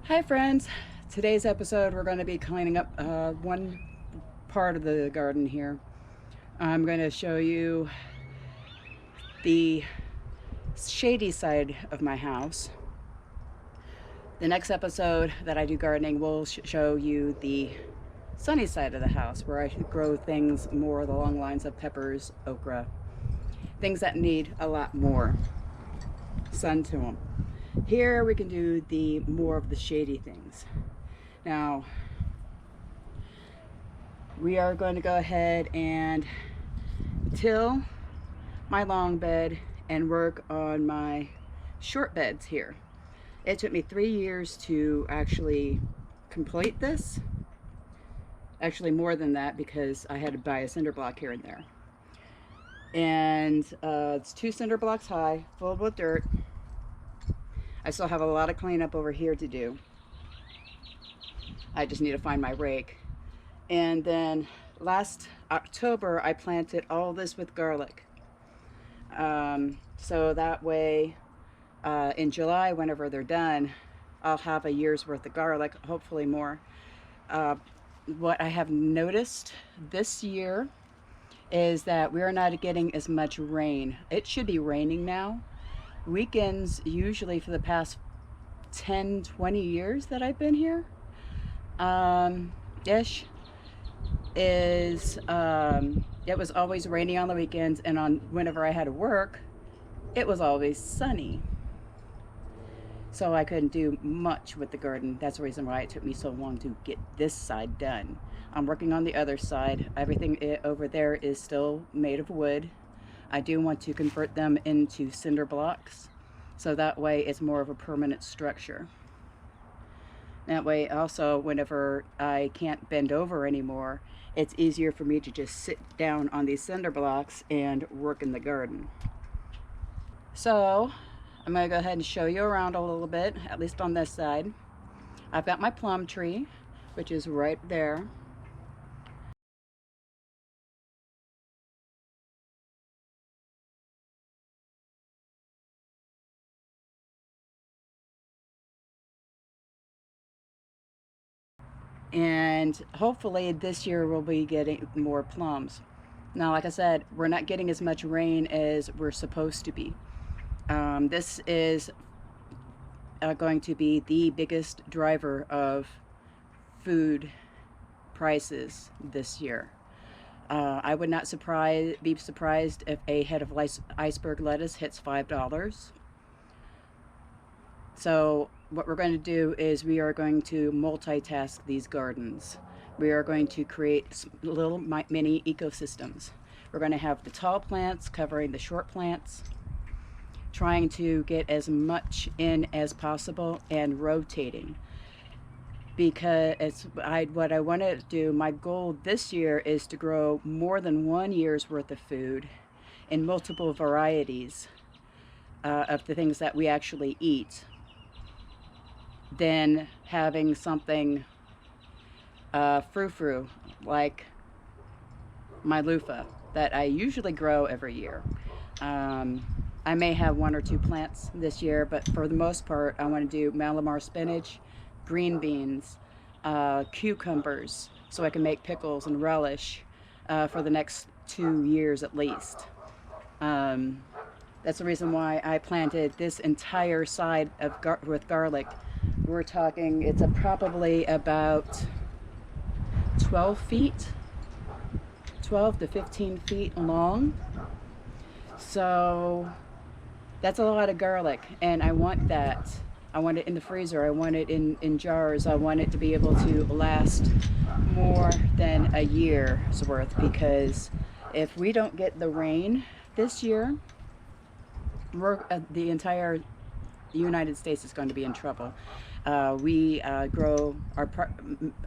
Hi friends, today's episode we're going to be cleaning up one part of the garden here. I'm going to show you the shady side of my house. The next episode that I do gardening will show you the sunny side of the house where I grow things more along lines of peppers, okra, things that need a lot more sun to them. Here we can do the more of the shady things. Now, we are going to go ahead and till my long bed and work on my short beds here. It took me 3 years to actually complete this. Actually more than that because I had to buy a cinder block here and there. And it's 2 cinder blocks high, filled with dirt. I still have a lot of cleanup over here to do. I just need to find my rake. And then last October I planted all this with garlic. So that way in July, whenever they're done, I'll have a year's worth of garlic, hopefully more. What I have noticed this year is that we are not getting as much rain. It should be raining now. Weekends, usually for the past 10, 20 years that I've been here, ish, is it was always rainy on the weekends, and on whenever I had to work, it was always sunny. So I couldn't do much with the garden. That's the reason why it took me so long to get this side done. I'm working on the other side. Everything over there is still made of wood. I do want to convert them into cinder blocks, so that way it's more of a permanent structure. That way also, whenever I can't bend over anymore, it's easier for me to just sit down on these cinder blocks and work in the garden. So I'm going to go ahead and show you around a little bit, at least on this side. I've got my plum tree, which is right there. And hopefully this year we'll be getting more plums. Now, like I said, we're not getting as much rain as we're supposed to be. This is going to be the biggest driver of food prices this year. I would not be surprised if a head of iceberg lettuce hits $5. So what we're going to do is we are going to multitask these gardens. We are going to create little mini ecosystems. We're going to have the tall plants covering the short plants, trying to get as much in as possible and rotating. Because what I want to do, my goal this year is to grow more than 1 year's worth of food in multiple varieties of the things that we actually eat, than having something frou-frou like my loofah that I usually grow every year. I may have 1 or 2 plants this year, but for the most part I want to do Malamar spinach, green beans, cucumbers, so I can make pickles and relish for the next 2 years at least. That's the reason why I planted this entire side of with garlic. We're talking, it's probably about 12 feet, 12 to 15 feet long. So that's a lot of garlic, and I want that. I want it in the freezer. I want it in jars. I want it to be able to last more than a year's worth, because if we don't get the rain this year, the entire United States is going to be in trouble. We grow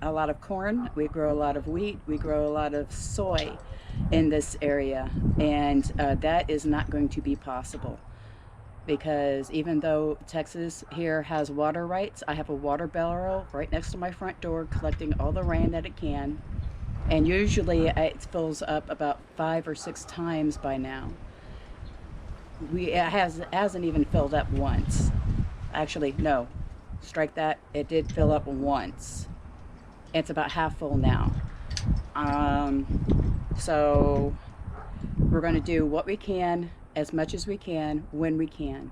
a lot of corn, we grow a lot of wheat, we grow a lot of soy in this area, and that is not going to be possible, because even though Texas here has water rights, I have a water barrel right next to my front door collecting all the rain that it can, and usually it fills up about 5 or 6 times by now. It hasn't even filled up once. Actually, no, strike that. It did fill up once. It's about half full now. So we're going to do what we can, as much as we can, when we can.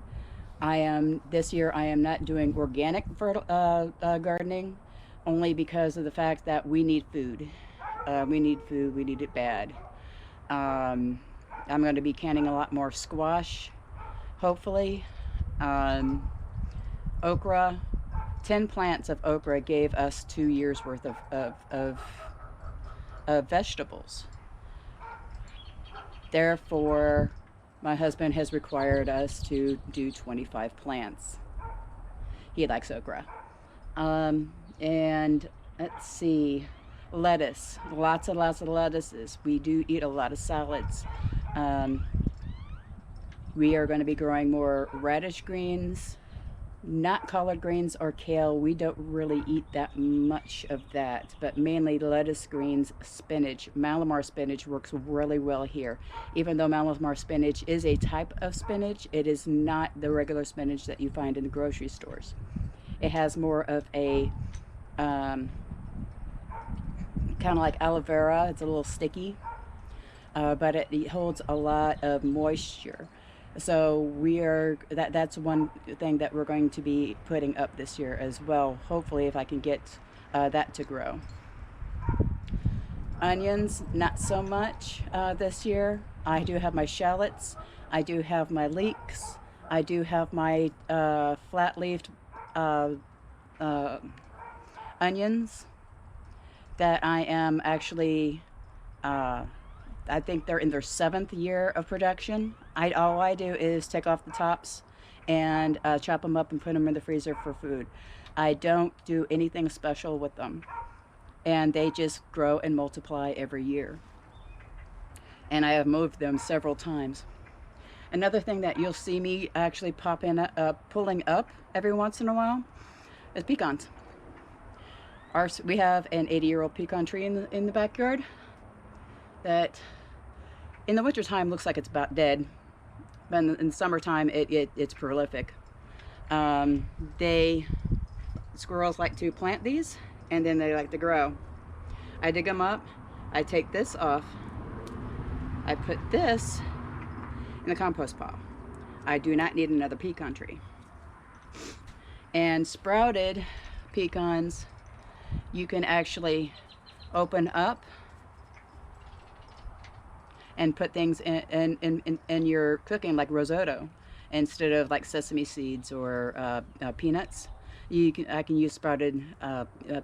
This year I am not doing organic gardening, only because of the fact that we need food. We need food. We need it bad. Um, I'm going to be canning a lot more squash, hopefully. Um, Okra. 10 plants of okra gave us 2 years worth of vegetables. Therefore, my husband has required us to do 25 plants. He likes okra. And let's see, lettuce, lots and lots of lettuces. We do eat a lot of salads. Um, we are going to be growing more radish greens, not collard greens or kale. We don't really eat that much of that, but mainly lettuce greens, spinach. Malamar spinach works really well here. Even though Malamar spinach is a type of spinach, it is not the regular spinach that you find in the grocery stores. It has more of a kind of like aloe vera. It's a little sticky, but it holds a lot of moisture. So that's one thing that we're going to be putting up this year as well. Hopefully, if I can get that to grow. Onions, not so much this year. I do have my shallots. I do have my leeks. I do have my flat-leafed uh, uh, onions that I am actually I think they're in their 7th year of production. All I do is take off the tops and chop them up and put them in the freezer for food. I don't do anything special with them, and they just grow and multiply every year. And I have moved them several times. Another thing that you'll see me actually pulling up every once in a while is pecans. We have an 80-year-old pecan tree in the backyard that in the wintertime looks like it's about dead, but in the summertime it's prolific. Squirrels like to plant these, and then they like to grow. I dig them up, I take this off, I put this in the compost pile. I do not need another pecan tree. And sprouted pecans, you can actually open up and put things in your cooking, like risotto, instead of like sesame seeds or peanuts. I can use sprouted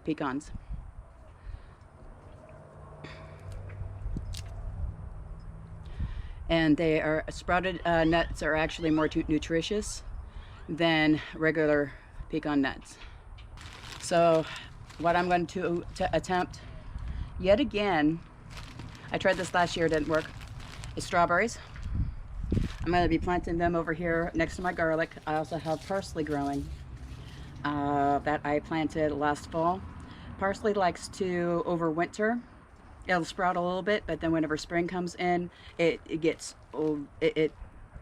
pecans. And they are sprouted nuts are actually more nutritious than regular pecan nuts. So what I'm going to attempt yet again, I tried this last year, it didn't work, is strawberries. I'm going to be planting them over here next to my garlic. I also have parsley growing that I planted last fall. Parsley likes to overwinter. It'll sprout a little bit, but then whenever spring comes in, it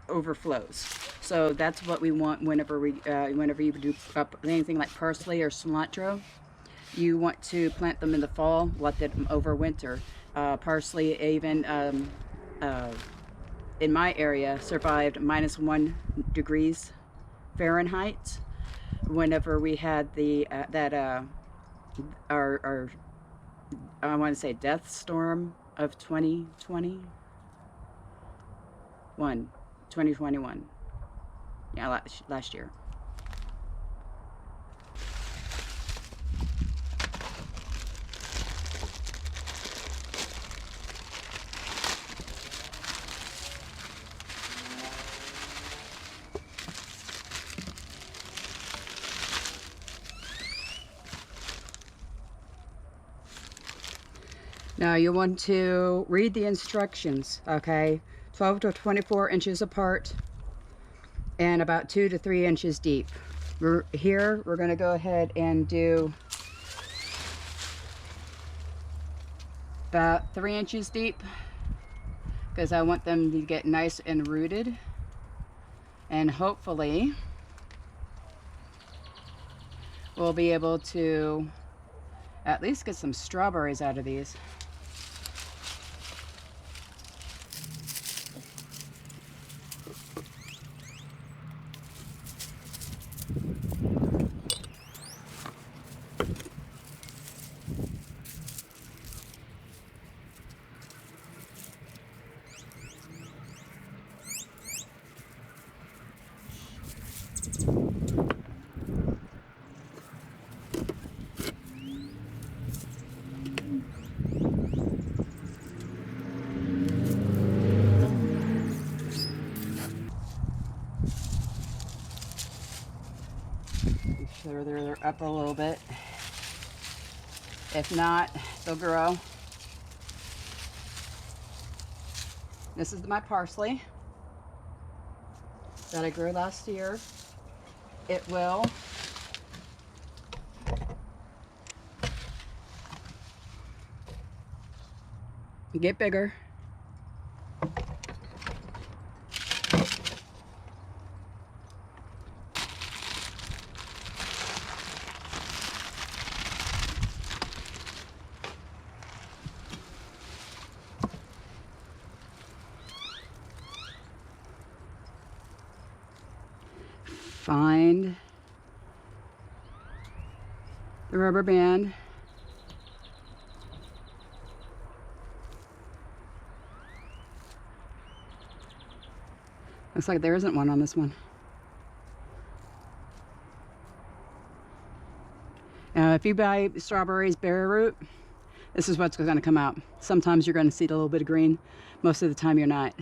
overflows. So that's what we want whenever you do anything like parsley or cilantro. You want to plant them in the fall, let them overwinter. Parsley, even in my area, survived -1 degrees Fahrenheit whenever we had our I want to say death storm of 2021. Yeah, last year. Now you want to read the instructions, okay? 12 to 24 inches apart and about 2 to 3 inches deep. We're going to go ahead and do about 3 inches deep because I want them to get nice and rooted, and hopefully we'll be able to at least get some strawberries out of these. Make sure they're up a little bit. If not, they'll grow. This is my parsley that I grew last year. It will get bigger. Find the rubber band. Looks like there isn't one on this one. Now, if you buy strawberries bare root, this is what's going to come out. Sometimes you're going to see a little bit of green. Most of the time you're not.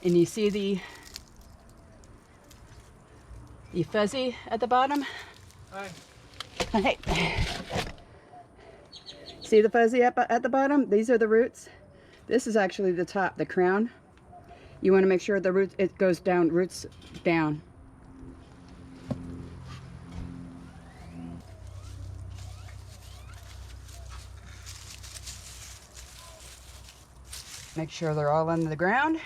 And you see the fuzzy at the bottom? Hi. Hey. See the fuzzy up at the bottom? These are the roots. This is actually the top, the crown. You want to make sure the roots, it goes down, roots down. Make sure they're all under the ground.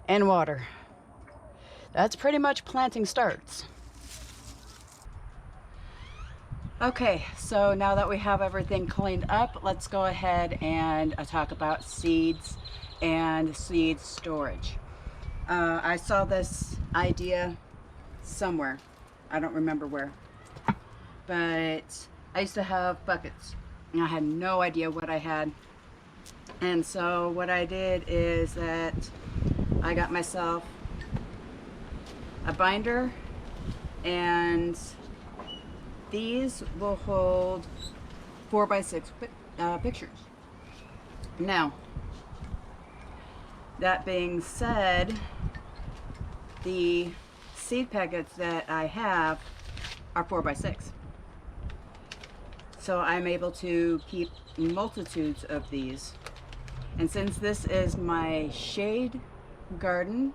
And water. That's pretty much planting starts. Okay, so now that we have everything cleaned up, let's go ahead and talk about seeds and seed storage. I saw this idea somewhere. I don't remember where. But I used to have buckets and I had no idea what I had. And so what I did is that I got myself a binder, and these will hold 4x6 pictures. Now, that being said, the seed packets that I have are 4x6. So I'm able to keep multitudes of these. And since this is my shade garden,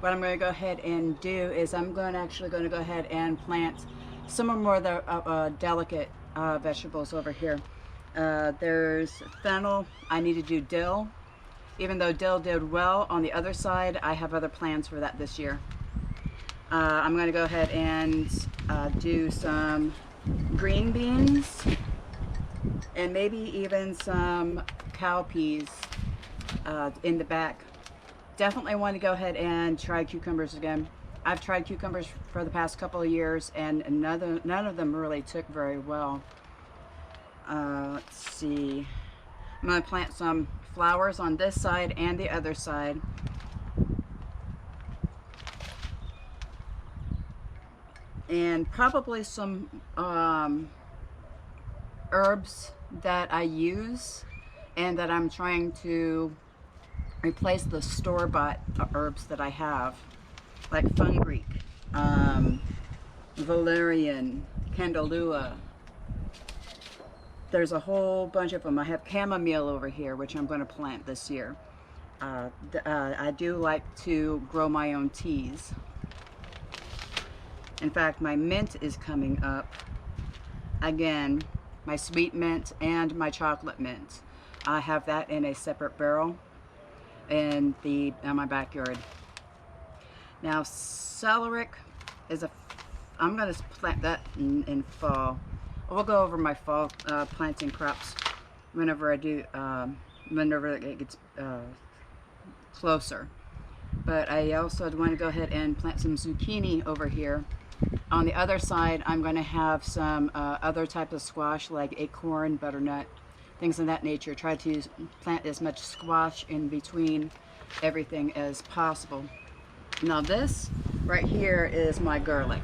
what I'm going to go ahead and do is I'm actually going to go ahead and plant some more of the delicate vegetables over here. There's fennel. I need to do dill. Even though dill did well on the other side, I have other plans for that this year. I'm going to go ahead and do some green beans and maybe even some cowpeas in the back. Definitely want to go ahead and try cucumbers again. I've tried cucumbers for the past couple of years and none of them really took very well. Let's see. I'm going to plant some flowers on this side and the other side. And probably some herbs that I use and that I'm trying to replace the store-bought herbs that I have, like fenugreek, valerian, candelua. There's a whole bunch of them. I have chamomile over here, which I'm going to plant this year. I do like to grow my own teas. In fact, my mint is coming up again, my sweet mint and my chocolate mint. I have that in a separate barrel in my backyard. Now celeriac is I'm going to plant that in fall. We'll go over my fall planting crops whenever I do, whenever it gets closer. But I also want to go ahead and plant some zucchini over here. On the other side, I'm going to have some other type of squash like acorn, butternut, things of that nature. Try to plant as much squash in between everything as possible. Now this right here is my garlic.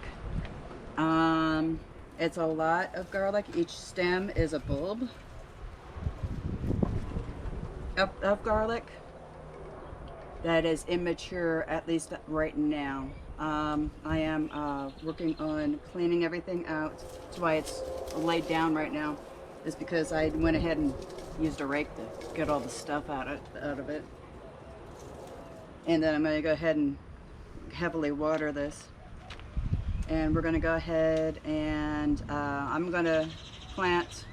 It's a lot of garlic. Each stem is a bulb of garlic that is immature, at least right now. I am working on cleaning everything out. That's why it's laid down right now, is because I went ahead and used a rake to get all the stuff out of it. And then I'm going to go ahead and heavily water this. And we're going to go ahead and I'm going to plant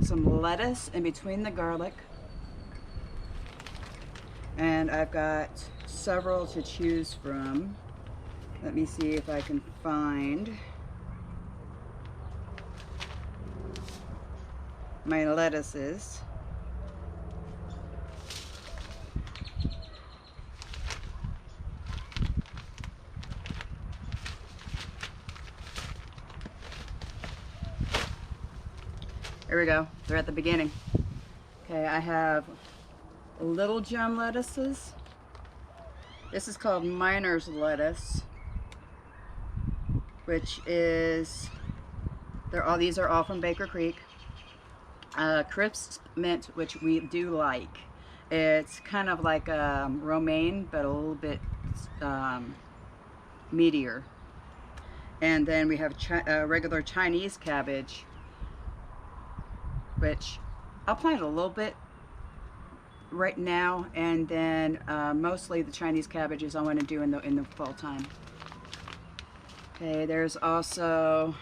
some lettuce in between the garlic. And I've got several to choose from. Let me see if I can find my lettuces. There we go. They're at the beginning. Okay, I have little gem lettuces. This is called miner's lettuce, which is, these are all from Baker Creek. Crisp mint, which we do like. It's kind of like romaine, but a little bit meatier. And then we have regular Chinese cabbage, which I'll plant a little bit right now, and then mostly the Chinese cabbages I want to do in the fall time. Okay, there's also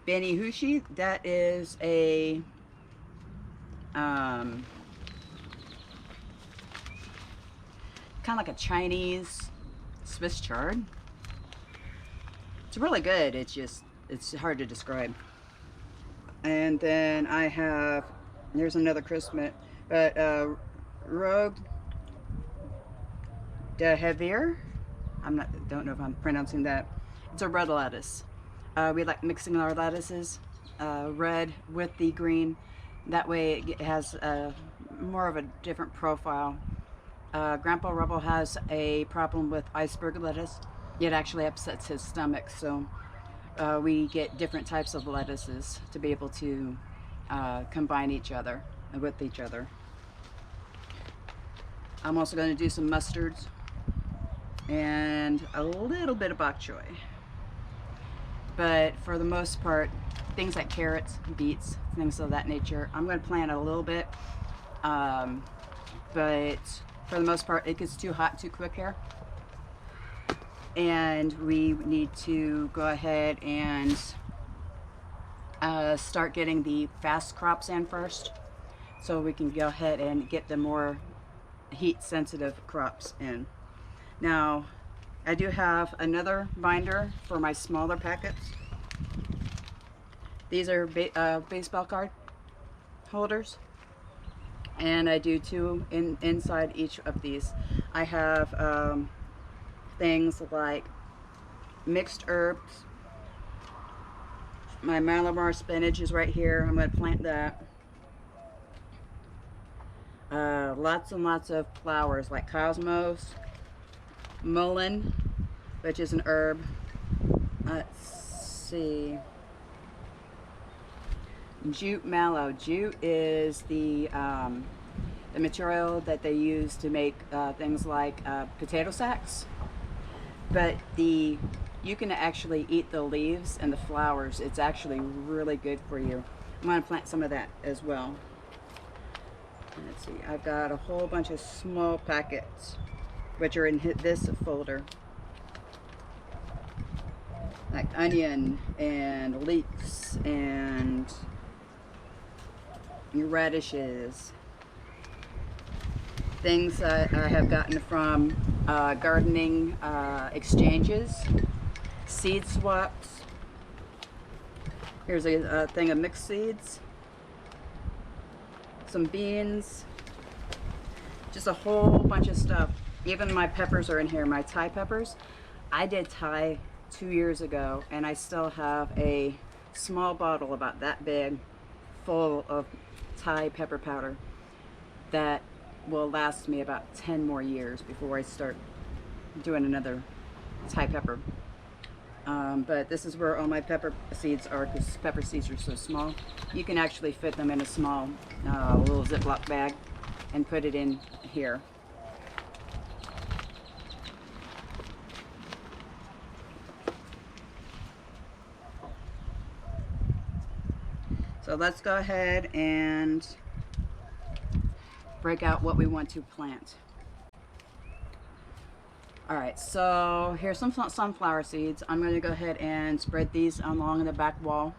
Beni Hushi. That is a kind of like a Chinese Swiss chard. It's really good. It's hard to describe. And then I have, there's another crisp mint, but Rogue de Hevier. Don't know if I'm pronouncing that. It's a red lettuce. We like mixing our lettuces, red with the green. That way it has more of a different profile. Grandpa Rebel has a problem with iceberg lettuce. It actually upsets his stomach, so we get different types of lettuces to be able to combine with each other. I'm also going to do some mustards and a little bit of bok choy. But for the most part, things like carrots, beets, things of that nature, I'm going to plant a little bit. But for the most part, it gets too hot too quick here. And we need to go ahead and start getting the fast crops in first, so we can go ahead and get the more heat sensitive crops in. Now I do have another binder for my smaller packets. These are baseball card holders, and I do two inside each of these. I have things like mixed herbs. My Malamar spinach is right here. I'm going to plant that. Lots and lots of flowers like cosmos, mullein, which is an herb. Let's see. Jute mallow. Jute is the material that they use to make things like potato sacks. But you can actually eat the leaves and the flowers. It's actually really good for you. I'm going to plant some of that as well. let's see, I've got a whole bunch of small packets, which are in this folder, like onion and leeks and radishes, things that I have gotten from gardening exchanges, seed swaps. Here's a thing of mixed seeds, some beans, just a whole bunch of stuff. Even my peppers are in here, my Thai peppers. I did Thai 2 years ago, and I still have a small bottle about that big full of Thai pepper powder that will last me about 10 more years before I start doing another Thai pepper. But this is where all my pepper seeds are, because pepper seeds are so small. You can actually fit them in a small little Ziploc bag and put it in here. So let's go ahead and break out what we want to plant. Alright, so here's some sunflower seeds. I'm going to go ahead and spread these along the back wall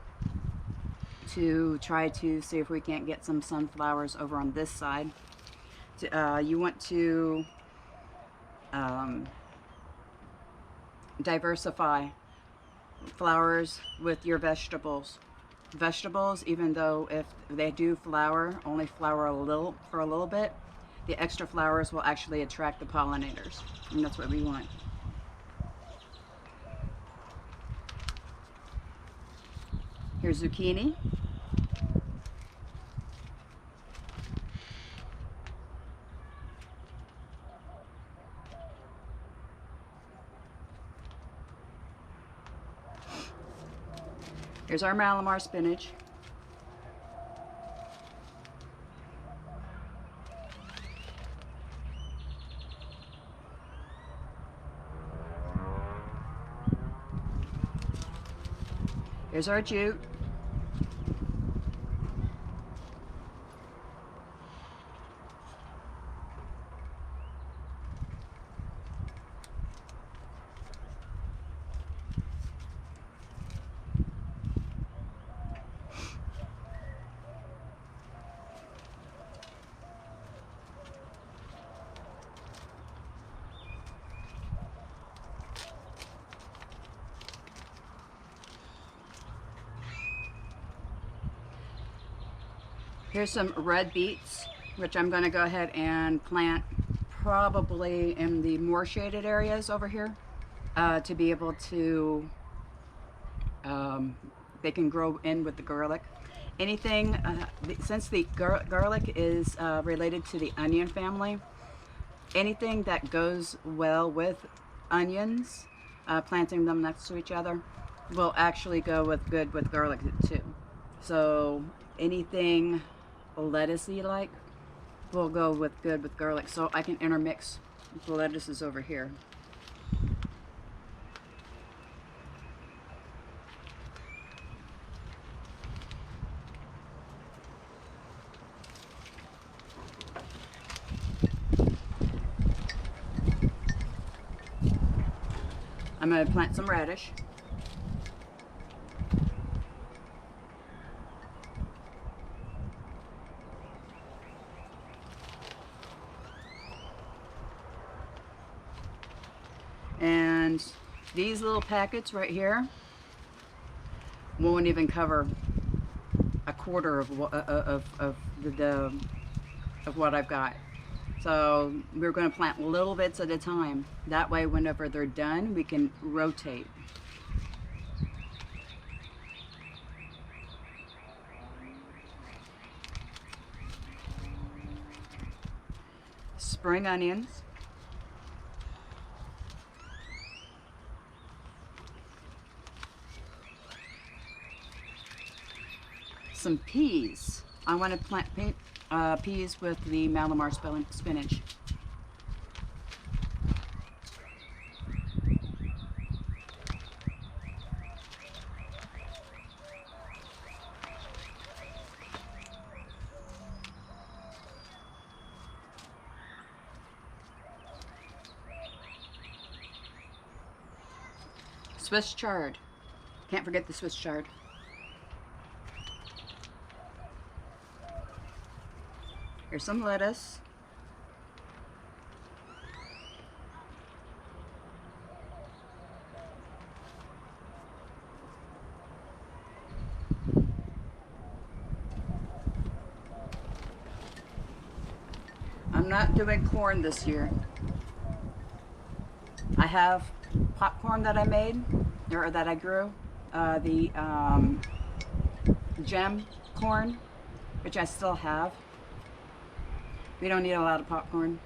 to try to see if we can't get some sunflowers over on this side. You want to diversify flowers with your vegetables. Vegetables, even though if they do flower, only flower for a little bit, the extra flowers will actually attract the pollinators, and that's what we want. Here's zucchini. Here's our Malamar spinach. Here's our jute. Here's some red beets, which I'm going to go ahead and plant probably in the more shaded areas over here to be able to, they can grow in with the garlic. Anything, since the garlic is related to the onion family, anything that goes well with onions, planting them next to each other, will actually go good with garlic too. So anything lettucey like will go good with garlic. So I can intermix the lettuces over here. I'm going to plant some radish. And these little packets right here won't even cover a quarter of what I've got. So we're going to plant little bits at a time. That way, whenever they're done, we can rotate. Spring onions. Some peas. I want to plant peas with the Malamar spinach. Swiss chard. Can't forget the Swiss chard. Here's some lettuce. I'm not doing corn this year. I have popcorn that I made, or that I grew. The gem corn, which I still have. We don't need a lot of popcorn.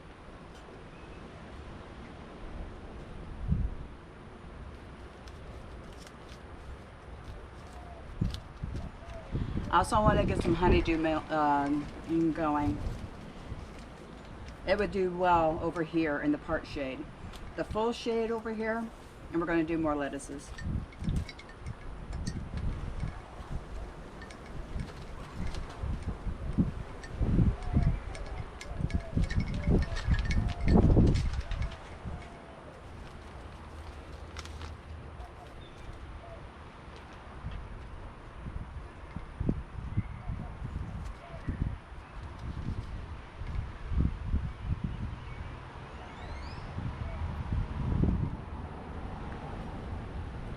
I also want to get some honeydew milk going. It would do well over here in the part shade. The full shade over here, and we're going to do more lettuces.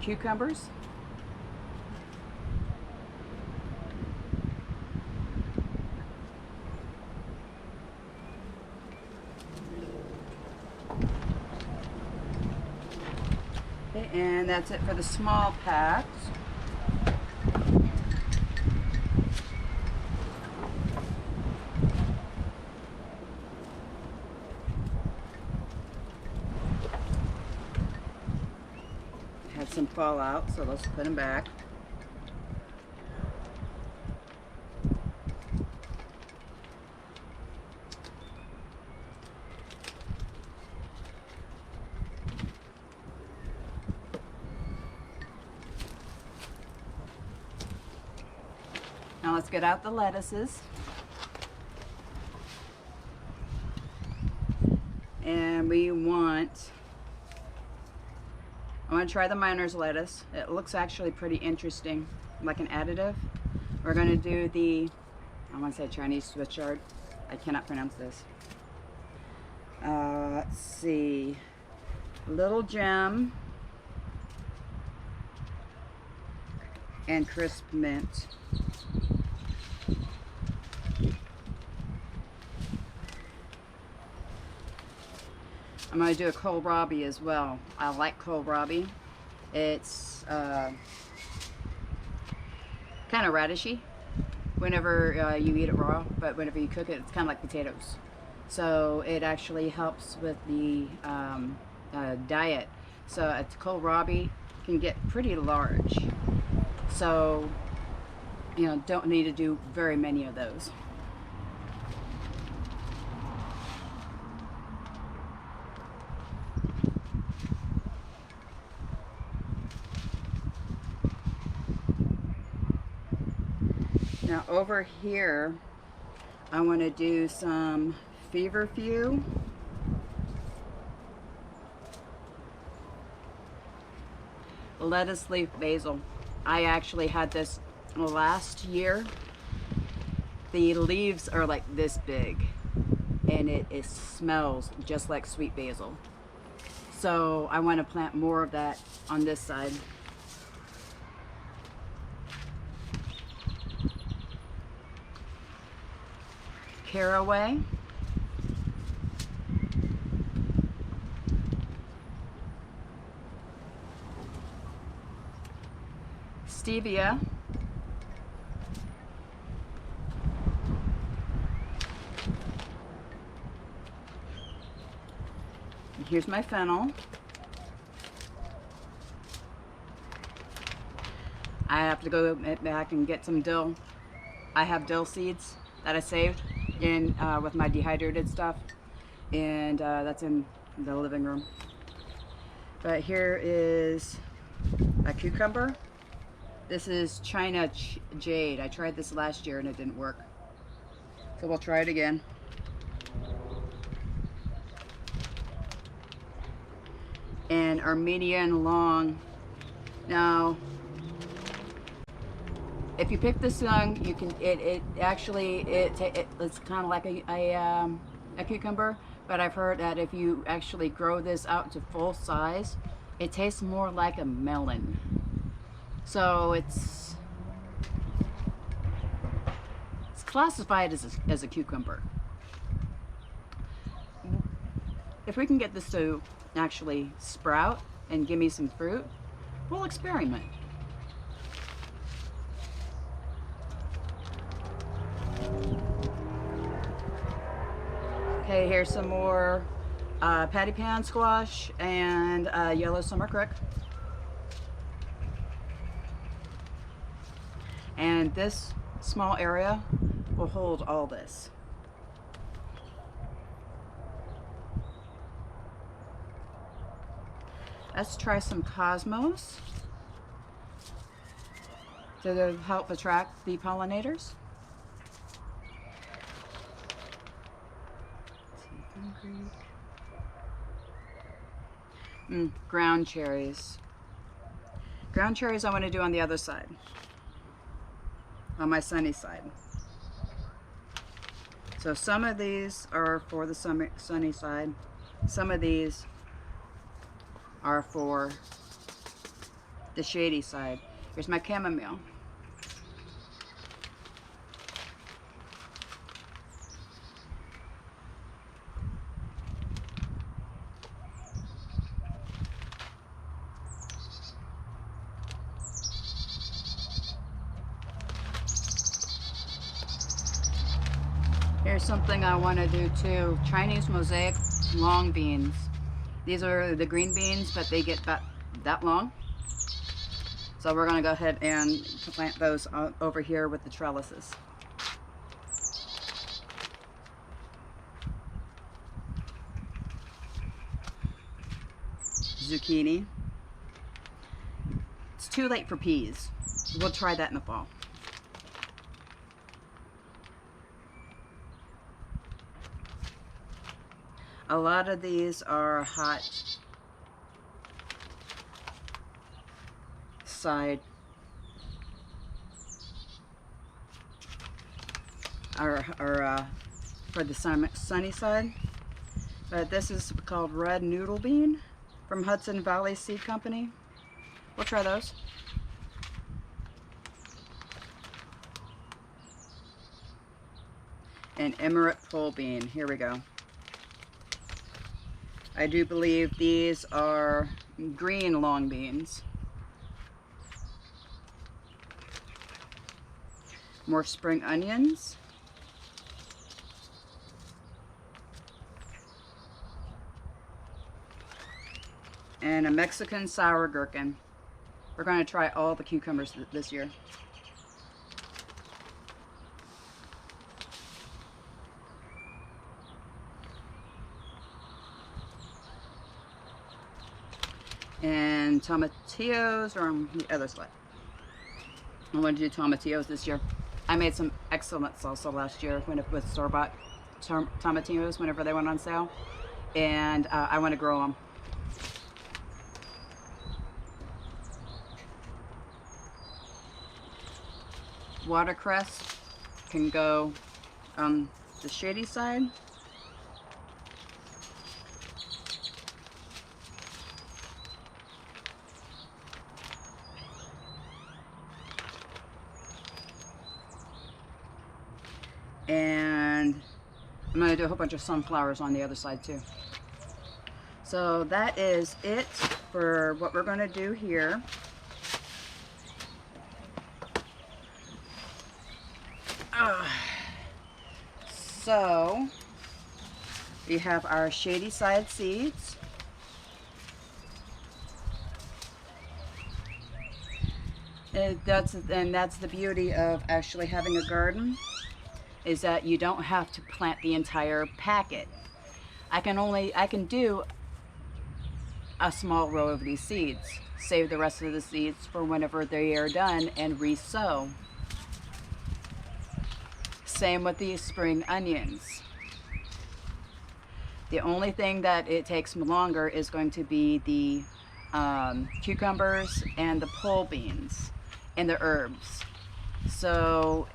Cucumbers. Okay, and that's it for the small packs. Had some fallout, so let's put them back. Now let's get out the lettuces. And I want to try the miner's lettuce. It looks actually pretty interesting, like an additive. We're going to do the, I want to say Chinese Swiss chard. I cannot pronounce this. Let's see. Little gem and crisp mint. I'm going to do a kohlrabi as well. I like kohlrabi. It's kind of radishy whenever you eat it raw, but whenever you cook it, it's kind of like potatoes. So it actually helps with the diet. So a kohlrabi can get pretty large. So, you know, don't need to do very many of those. Now over here, I want to do some feverfew. Lettuce leaf basil. I actually had this last year. The leaves are like this big, and it smells just like sweet basil. So I want to plant more of that on this side. Caraway. Stevia. And here's my fennel. I have to go back and get some dill. I have dill seeds that I saved in with my dehydrated stuff, and that's in the living room. But here is a cucumber. This is China Jade. I tried this last year and it didn't work, so we'll try it again. And Armenian long Now, if you pick this young, you can. It actually it's kind of like a cucumber, but I've heard that if you actually grow this out to full size, it tastes more like a melon. So it's classified as a cucumber. If we can get this to actually sprout and give me some fruit, we'll experiment. Okay, here's some more patty pan squash and yellow summer crick. And this small area will hold all this. Let's try some cosmos to help attract the pollinators. Ground cherries. Ground cherries I want to do on the other side, on my sunny side. So some of these are for the sunny side. Some of these are for the shady side. Here's my chamomile. Here's something I want to do too. Chinese mosaic long beans. These are the green beans, but they get about that long. So we're going to go ahead and plant those over here with the trellises. Zucchini. It's too late for peas. We'll try that in the fall. A lot of these are hot side or for the sunny side. But this is called red noodle bean from Hudson Valley Seed Company. We'll try those. And emirate pole bean. Here we go. I do believe these are green long beans. More spring onions. And a Mexican sour gherkin. We're going to try all the cucumbers this year. And tomatillos are on the other side. I want to do tomatillos this year. I made some excellent salsa last year with store-bought tomatillos whenever they went on sale. And I want to grow them. Watercress can go on the shady side. And I'm going to do a whole bunch of sunflowers on the other side too. So that is it for what we're going to do here. So we have our Shady Side seeds. And that's the beauty of actually having a garden, is that you don't have to plant the entire packet. I can do a small row of these seeds, save the rest of the seeds for whenever they are done, and re-sow. Same with these spring onions. The only thing that it takes longer is going to be the cucumbers and the pole beans and the herbs. So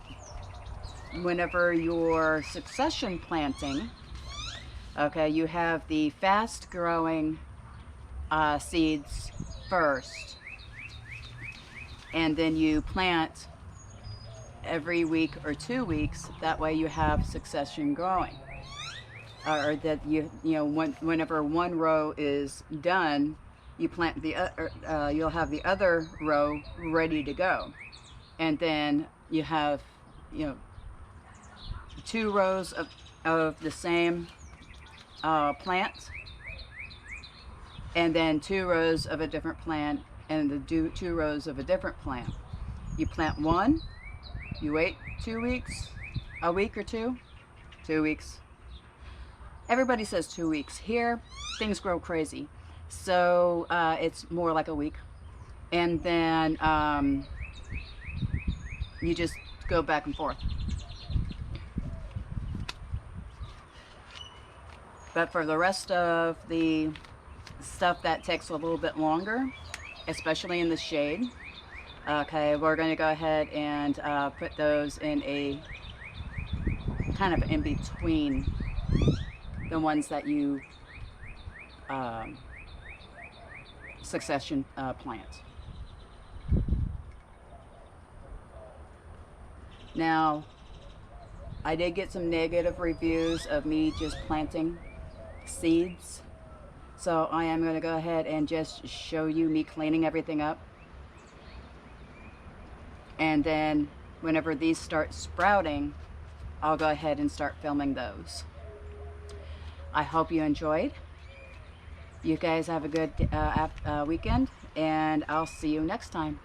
whenever you're succession planting, okay, you have the fast growing seeds first, and then you plant every week or 2 weeks. That way you have succession growing. Or that whenever one row is done, you plant the you'll have the other row ready to go, and then you have, you know, 2 rows of the same plant, and then 2 rows of a different plant, and the 2 rows of a different plant. You plant one, you wait 2 weeks, a week or two, 2 weeks. Everybody says 2 weeks. Here, things grow crazy. So it's more like a week. And then you just go back and forth. But for the rest of the stuff that takes a little bit longer, especially in the shade, okay, we're going to go ahead and put those in a kind of in between the ones that you succession plant. Now, I did get some negative reviews of me just planting seeds, so I am going to go ahead and just show you me cleaning everything up, and then whenever these start sprouting, I'll go ahead and start filming those. I hope you enjoyed. You guys have a good weekend, and I'll see you next time.